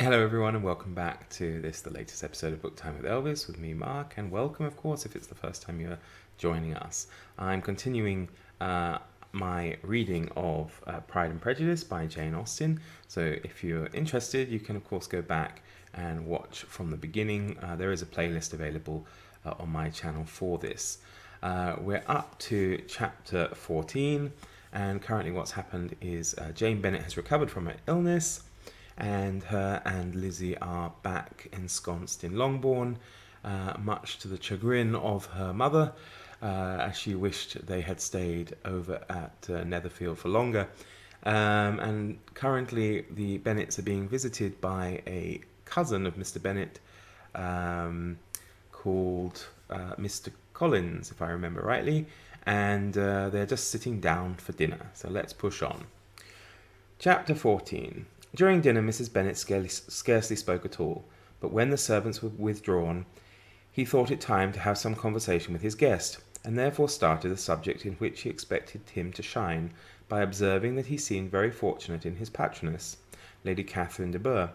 Hello everyone and welcome back to the latest episode of Book Time with Elvis with me, Mark, and welcome, of course, if it's the first time you're joining us. I'm continuing my reading of Pride and Prejudice by Jane Austen, so if you're interested, you can, of course, go back and watch from the beginning. There is a playlist available on my channel for this. We're up to chapter 14, and currently what's happened is Jane Bennett has recovered from her illness, and her and Lizzie are back ensconced in Longbourn, much to the chagrin of her mother, as she wished they had stayed over at Netherfield for longer. And currently the Bennets are being visited by a cousin of Mr. Bennett called Mr. Collins, if I remember rightly, and they're just sitting down for dinner. So let's push on. Chapter 14. During dinner, Mrs. Bennet scarcely spoke at all, but when the servants were withdrawn, he thought it time to have some conversation with his guest, and therefore started a subject in which he expected him to shine, by observing that he seemed very fortunate in his patroness, Lady Catherine de Bourgh.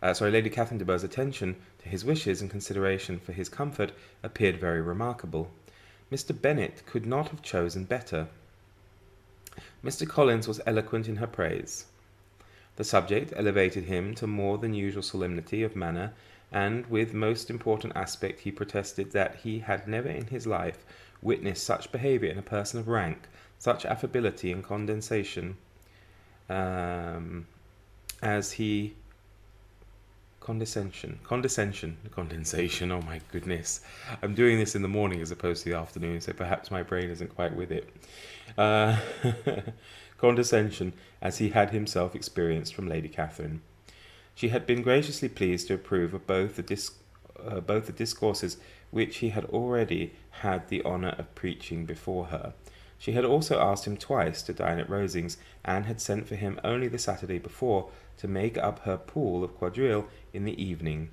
Lady Catherine de Bourgh's attention to his wishes and consideration for his comfort appeared very remarkable. Mr. Bennet could not have chosen better. Mr. Collins was eloquent in her praise. The subject elevated him to more than usual solemnity of manner, and with most important aspect he protested that he had never in his life witnessed such behaviour in a person of rank, such affability and condescension, oh my goodness. I'm doing this in the morning as opposed to the afternoon, so perhaps my brain isn't quite with it. Condescension, as he had himself experienced from Lady Catherine. She had been graciously pleased to approve of both the discourses which he had already had the honour of preaching before her. She had also asked him twice to dine at Rosings, and had sent for him only the Saturday before to make up her pool of quadrille in the evening.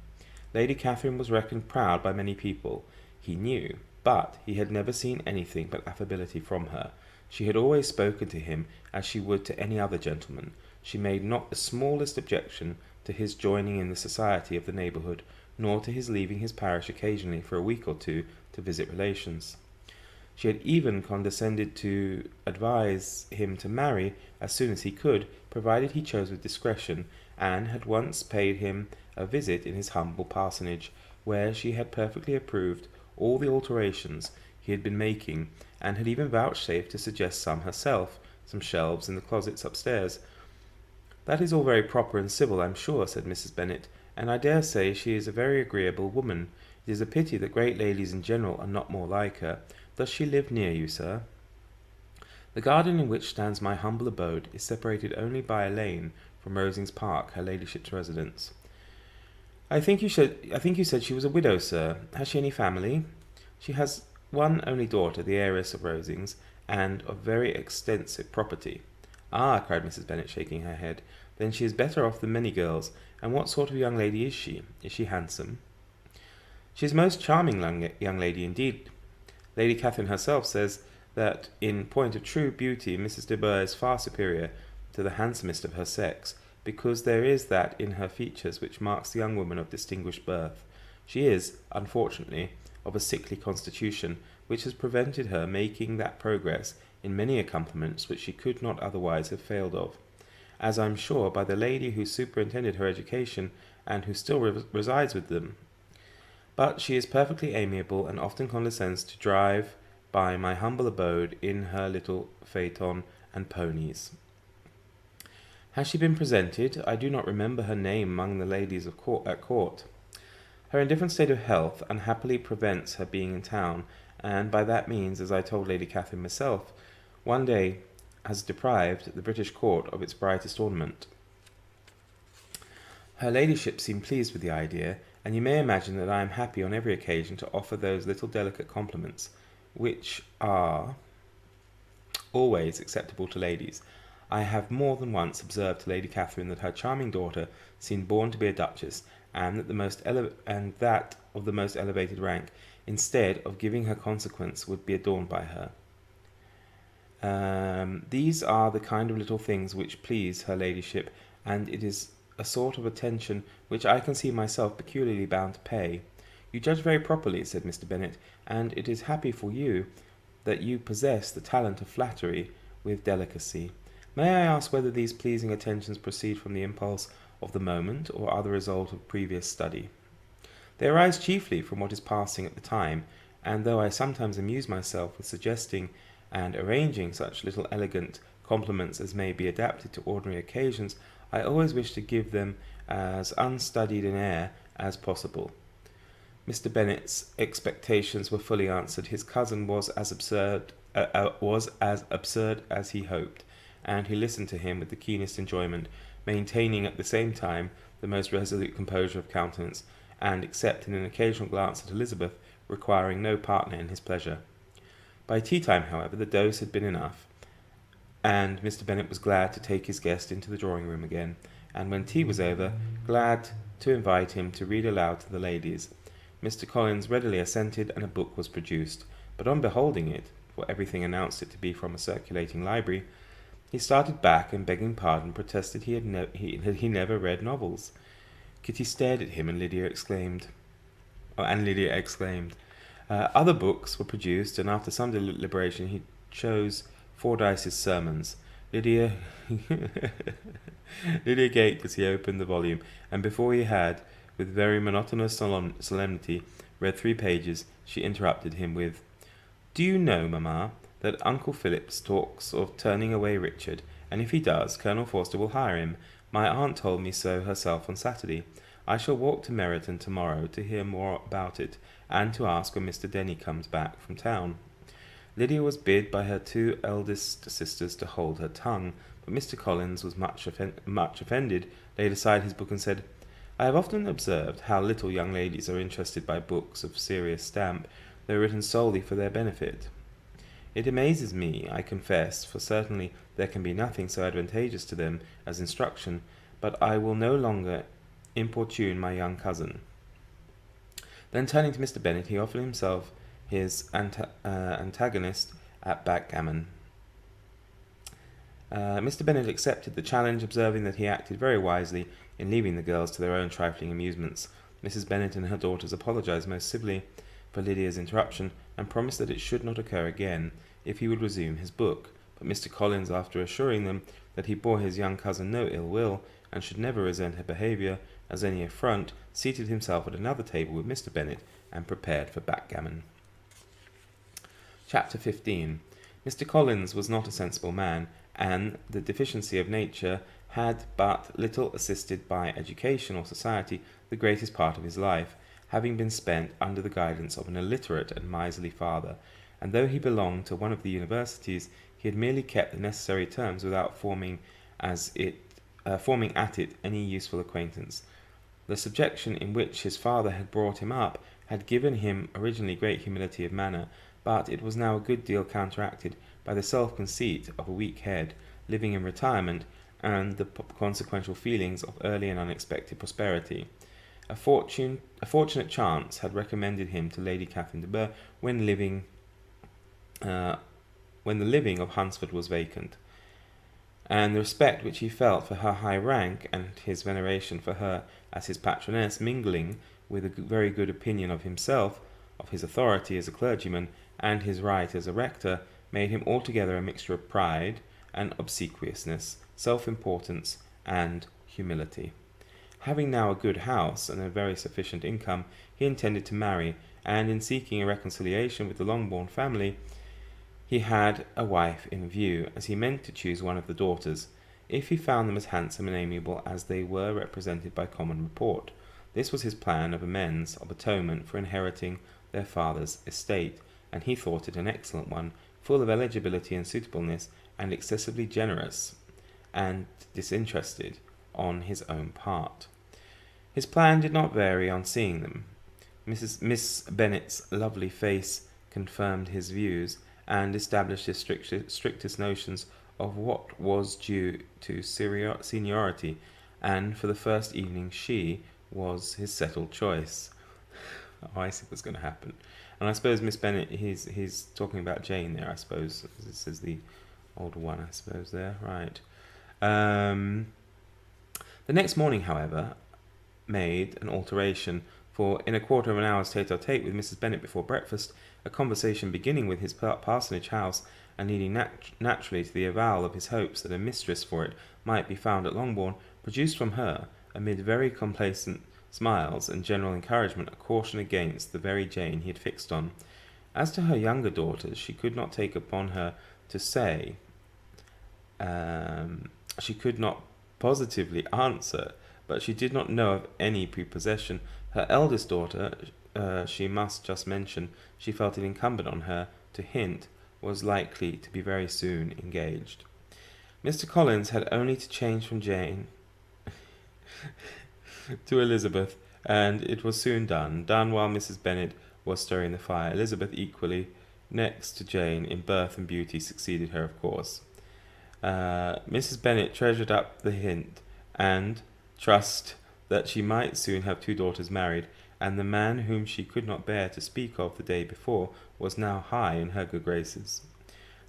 Lady Catherine was reckoned proud by many people, he knew, but he had never seen anything but affability from her. She had always spoken to him as she would to any other gentleman. She made not the smallest objection to his joining in the society of the neighbourhood, nor to his leaving his parish occasionally for a week or two to visit relations. She had even condescended to advise him to marry as soon as he could, provided he chose with discretion, and had once paid him a visit in his humble parsonage, where she had perfectly approved all the alterations he had been making, and had even vouchsafed to suggest some herself, some shelves in the closets upstairs. "That is all very proper and civil, I'm sure," said Mrs. Bennet, "and I dare say she is a very agreeable woman. It is a pity that great ladies in general are not more like her. Does she live near you, sir?" "The garden in which stands my humble abode is separated only by a lane from Rosings Park, her ladyship's residence." I think you said she was a widow, sir. Has she any family?" "She has one only daughter, the heiress of Rosings, and of very extensive property." "Ah," cried Mrs. Bennet, shaking her head, "then she is better off than many girls. And what sort of young lady is she? Is she handsome?" "She is a most charming young lady indeed. Lady Catherine herself says that in point of true beauty Mrs. de Bourgh is far superior to the handsomest of her sex, because there is that in her features which marks the young woman of distinguished birth. She is, unfortunately, of a sickly constitution, which has prevented her making that progress in many accomplishments which she could not otherwise have failed of, as I am sure by the lady who superintended her education, and who still resides with them. But she is perfectly amiable, and often condescends to drive by my humble abode in her little phaeton and ponies." "Has she been presented? I do not remember her name among the ladies at court." "Her indifferent state of health unhappily prevents her being in town, and by that means, as I told Lady Catherine myself, one day has deprived the British court of its brightest ornament." Her ladyship seemed pleased with the idea, and you may imagine that I am happy on every occasion to offer those little delicate compliments which are always acceptable to ladies. I have more than once observed to Lady Catherine that her charming daughter seemed born to be a duchess, and that of the most elevated rank, instead of giving her consequence, would be adorned by her. These are the kind of little things which please her ladyship, and it is a sort of attention which I can see myself peculiarly bound to pay. You judge very properly, said Mr. Bennet, and it is happy for you that you possess the talent of flattery with delicacy. May I ask whether these pleasing attentions proceed from the impulse of the moment, or are the result of previous study? They arise chiefly from what is passing at the time, and though I sometimes amuse myself with suggesting and arranging such little elegant compliments as may be adapted to ordinary occasions, I always wish to give them as unstudied an air as possible. Mr. Bennet's expectations were fully answered. His cousin was as absurd as he hoped, and he listened to him with the keenest enjoyment, maintaining at the same time the most resolute composure of countenance, and, except in an occasional glance at Elizabeth, requiring no partner in his pleasure. By tea-time, however, the dose had been enough, and Mr. Bennet was glad to take his guest into the drawing-room again, and when tea was over, glad to invite him to read aloud to the ladies. Mr. Collins readily assented, and a book was produced, but on beholding it, for everything announced it to be from a circulating library, he started back, and begging pardon, protested he never read novels. Kitty stared at him, and Lydia exclaimed. Other books were produced, and after some deliberation he chose Fordyce's Sermons. Lydia gaped as he opened the volume, and before he had, with very monotonous solemnity, read 3 pages, she interrupted him with, "Do you know, mamma, that Uncle Phillips talks of turning away Richard, and if he does, Colonel Forster will hire him. My aunt told me so herself on Saturday. I shall walk to Meryton tomorrow to hear more about it, and to ask when Mr. Denny comes back from town." Lydia was bid by her 2 eldest sisters to hold her tongue, but Mr. Collins was much offended, laid aside his book, and said, "I have often observed how little young ladies are interested by books of serious stamp, though written solely for their benefit. It amazes me, I confess, for certainly there can be nothing so advantageous to them as instruction, but I will no longer importune my young cousin." Then turning to Mr. Bennet, he offered himself his antagonist at backgammon. Mr. Bennet accepted the challenge, observing that he acted very wisely in leaving the girls to their own trifling amusements. Mrs. Bennet and her daughters apologized most civilly for Lydia's interruption, and promised that it should not occur again, if he would resume his book. But Mr. Collins, after assuring them that he bore his young cousin no ill will, and should never resent her behaviour as any affront, seated himself at another table with Mr. Bennet, and prepared for backgammon. Chapter 15. Mr. Collins was not a sensible man, and the deficiency of nature had but little assisted by education or society the greatest part of his life, having been spent under the guidance of an illiterate and miserly father, and though he belonged to one of the universities, he had merely kept the necessary terms without forming at it any useful acquaintance. The subjection in which his father had brought him up had given him originally great humility of manner, but it was now a good deal counteracted by the self-conceit of a weak head, living in retirement, and the consequential feelings of early and unexpected prosperity. A fortunate chance had recommended him to Lady Catherine de Bourgh when the living of Hunsford was vacant, and the respect which he felt for her high rank, and his veneration for her as his patroness, mingling with a very good opinion of himself, of his authority as a clergyman, and his right as a rector, made him altogether a mixture of pride and obsequiousness, self-importance and humility. Having now a good house and a very sufficient income, he intended to marry, and in seeking a reconciliation with the Longbourn family, he had a wife in view, as he meant to choose one of the daughters, if he found them as handsome and amiable as they were represented by common report. This was his plan of amends, of atonement for inheriting their father's estate, and he thought it an excellent one, full of eligibility and suitableness, and excessively generous and disinterested on his own part. His plan did not vary on seeing them. Miss Bennet's lovely face confirmed his views, and established his strictest notions of what was due to seniority, and for the first evening she was his settled choice. Oh, I see what's going to happen. And I suppose Miss Bennet, he's talking about Jane there, I suppose. This is the older one, I suppose, there. Right. The next morning, however, made an alteration, for in a quarter of an hour's tete-a-tete with Mrs. Bennet before breakfast, a conversation beginning with his parsonage house and leading naturally to the avowal of his hopes that a mistress for it might be found at Longbourn, produced from her, amid very complacent smiles and general encouragement, a caution against the very Jane he had fixed on. As to her younger daughters, she could not take upon her to say, she could not positively answer, but she did not know of any prepossession. Her eldest daughter, she must just mention, she felt it incumbent on her to hint, was likely to be very soon engaged. Mr. Collins had only to change from Jane to Elizabeth, and it was soon done while Mrs. Bennet was stirring the fire. Elizabeth, equally next to Jane in birth and beauty, succeeded her, of course. Mrs. Bennet treasured up the hint, and trust that she might soon have 2 daughters married, and the man whom she could not bear to speak of the day before was now high in her good graces.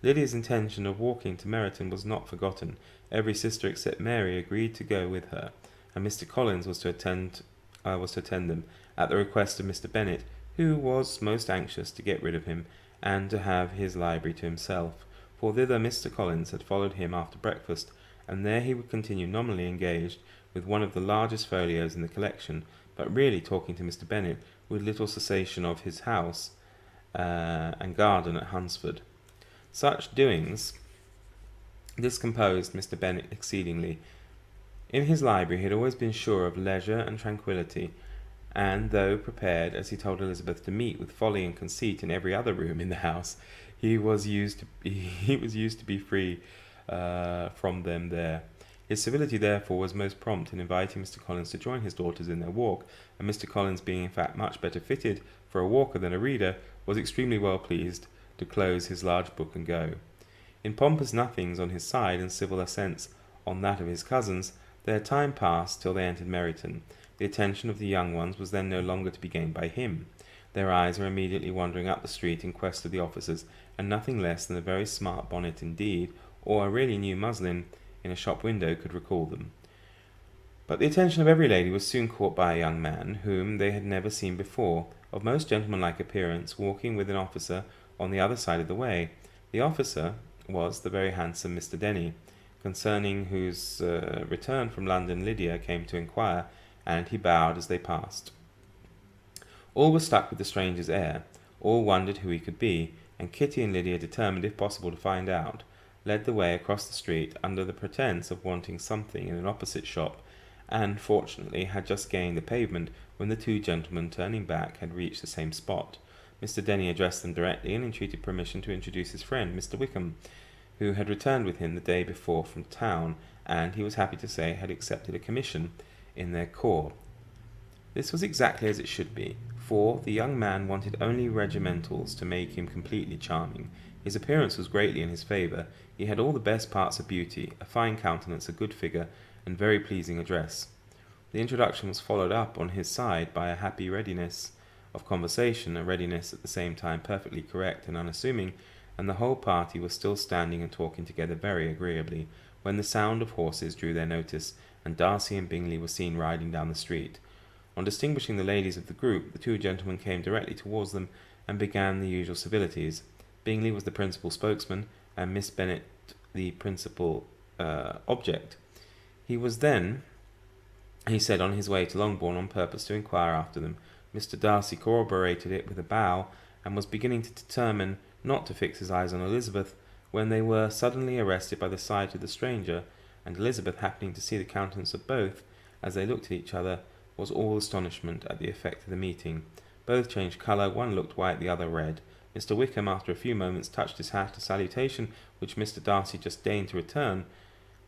Lydia's intention of walking to Meryton was not forgotten. Every sister except Mary agreed to go with her, and Mr. Collins was to attend them, at the request of Mr. Bennet, who was most anxious to get rid of him, and to have his library to himself, for thither Mr. Collins had followed him after breakfast, and there he would continue nominally engaged with one of the largest folios in the collection, but really talking to Mr. Bennet with little cessation of his house and garden at Hunsford. Such doings discomposed Mr. Bennet exceedingly. In his library he had always been sure of leisure and tranquillity, and though prepared, as he told Elizabeth, to meet with folly and conceit in every other room in the house, he was used to be free from them there. His civility, therefore, was most prompt in inviting Mr. Collins to join his daughters in their walk, and Mr. Collins, being in fact much better fitted for a walker than a reader, was extremely well pleased to close his large book and go. In pompous nothings on his side and civil assents on that of his cousins, their time passed till they entered Meryton. The attention of the young ones was then no longer to be gained by him. Their eyes were immediately wandering up the street in quest of the officers, and nothing less than a very smart bonnet indeed, or a really new muslin in a shop window, could recall them. But the attention of every lady was soon caught by a young man, whom they had never seen before, of most gentlemanlike appearance, walking with an officer on the other side of the way. The officer was the very handsome Mr. Denny, concerning whose return from London Lydia came to inquire, and he bowed as they passed. All were struck with the stranger's air, all wondered who he could be, and Kitty and Lydia, determined if possible to find out, led the way across the street under the pretence of wanting something in an opposite shop, and fortunately had just gained the pavement when the 2 gentlemen, turning back, had reached the same spot. Mr. Denny addressed them directly and entreated permission to introduce his friend, Mr. Wickham, who had returned with him the day before from town, and, he was happy to say, had accepted a commission in their corps. This was exactly as it should be, for the young man wanted only regimentals to make him completely charming. His appearance was greatly in his favour. He had all the best parts of beauty, a fine countenance, a good figure, and very pleasing address. The introduction was followed up on his side by a happy readiness of conversation, a readiness at the same time perfectly correct and unassuming, and the whole party was still standing and talking together very agreeably, when the sound of horses drew their notice, and Darcy and Bingley were seen riding down the street. On distinguishing the ladies of the group, the 2 gentlemen came directly towards them, and began the usual civilities. Bingley was the principal spokesman, and Miss Bennet the principal object. He was then, he said, on his way to Longbourn on purpose to inquire after them. Mr. Darcy corroborated it with a bow, and was beginning to determine not to fix his eyes on Elizabeth, when they were suddenly arrested by the sight of the stranger, and Elizabeth, happening to see the countenance of both, as they looked at each other, was all astonishment at the effect of the meeting. Both changed colour, one looked white, the other red. Mr. Wickham, after a few moments, touched his hat, a salutation which Mr. Darcy just deigned to return.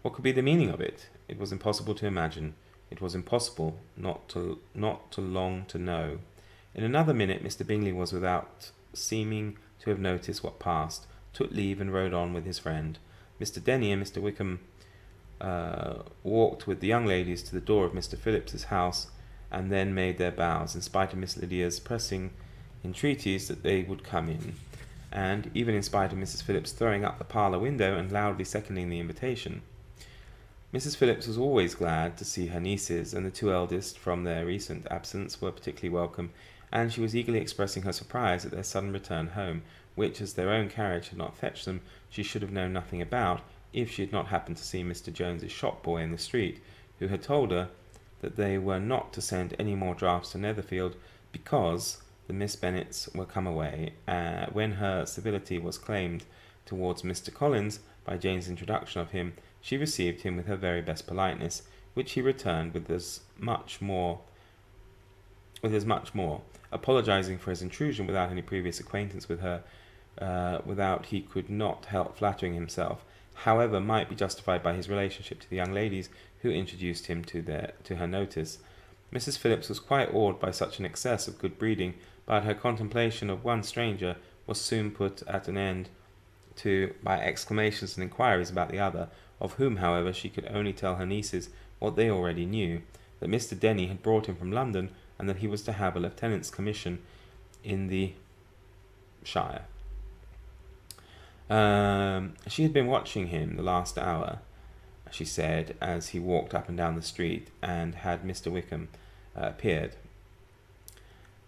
What could be the meaning of it? It was impossible to imagine. It was impossible not to long to know. In another minute Mr. Bingley was, without seeming to have noticed what passed, took leave and rode on with his friend. Mr. Denny and Mr. Wickham walked with the young ladies to the door of Mr. Phillips's house, and then made their bows, in spite of Miss Lydia's pressing entreaties that they would come in, and even in spite of Mrs. Phillips throwing up the parlour window and loudly seconding the invitation. Mrs. Phillips was always glad to see her nieces, and the two eldest, from their recent absence, were particularly welcome, and she was eagerly expressing her surprise at their sudden return home, which, as their own carriage had not fetched them, she should have known nothing about, if she had not happened to see Mr. Jones's shop-boy in the street, who had told her that they were not to send any more drafts to Netherfield, because the Miss Bennets were come away. When her civility was claimed towards Mr. Collins by Jane's introduction of him, she received him with her very best politeness, which he returned with as much more, apologizing for his intrusion without any previous acquaintance with her, without he could not help flattering himself, however, might be justified by his relationship to the young ladies who introduced him to her notice. Mrs. Phillips was quite awed by such an excess of good breeding, but her contemplation of one stranger was soon put at an end by exclamations and inquiries about the other, of whom, however, she could only tell her nieces what they already knew, that Mr. Denny had brought him from London, and that he was to have a lieutenant's commission in the shire. She had been watching him the last hour, she said, as he walked up and down the street, and had Mr. Wickham appeared,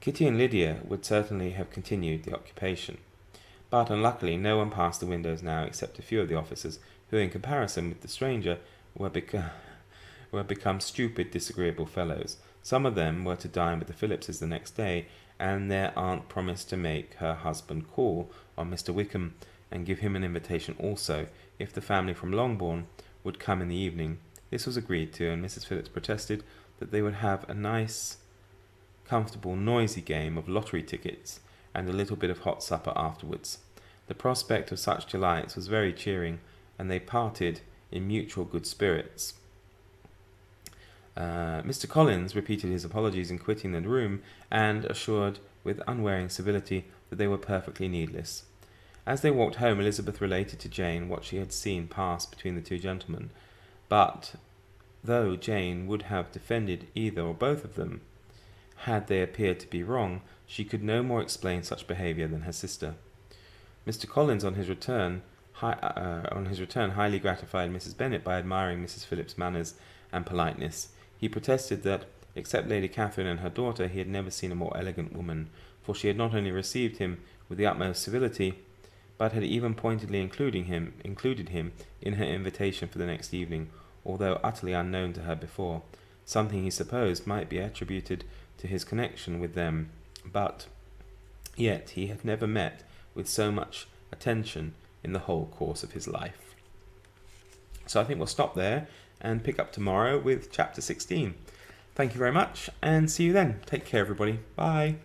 Kitty and Lydia would certainly have continued the occupation. But unluckily no one passed the windows now except a few of the officers, who, in comparison with the stranger, were become stupid, disagreeable fellows. Some of them were to dine with the Phillipses the next day, and their aunt promised to make her husband call on Mr. Wickham, and give him an invitation also, if the family from Longbourn would come in the evening. This was agreed to, and Mrs. Phillips protested that they would have a nice, comfortable, noisy game of lottery tickets, and a little bit of hot supper afterwards. The prospect of such delights was very cheering, and they parted in mutual good spirits. Mr. Collins repeated his apologies in quitting the room, and assured with unwearying civility that they were perfectly needless. As they walked home, Elizabeth related to Jane what she had seen pass between the two gentlemen, but though Jane would have defended either or both of them, had they appeared to be wrong, she could no more explain such behaviour than her sister. Mr. Collins, on his return, highly gratified Mrs. Bennett by admiring Mrs. Phillips' manners and politeness. He protested that, except Lady Catherine and her daughter, he had never seen a more elegant woman, for she had not only received him with the utmost civility, but had even pointedly included him in her invitation for the next evening, although utterly unknown to her before, something he supposed might be attributed to his connection with them, but yet he had never met with so much attention in the whole course of his life. So I think we'll stop there and pick up tomorrow with chapter 16. Thank you very much, and see you then. Take care, everybody. Bye.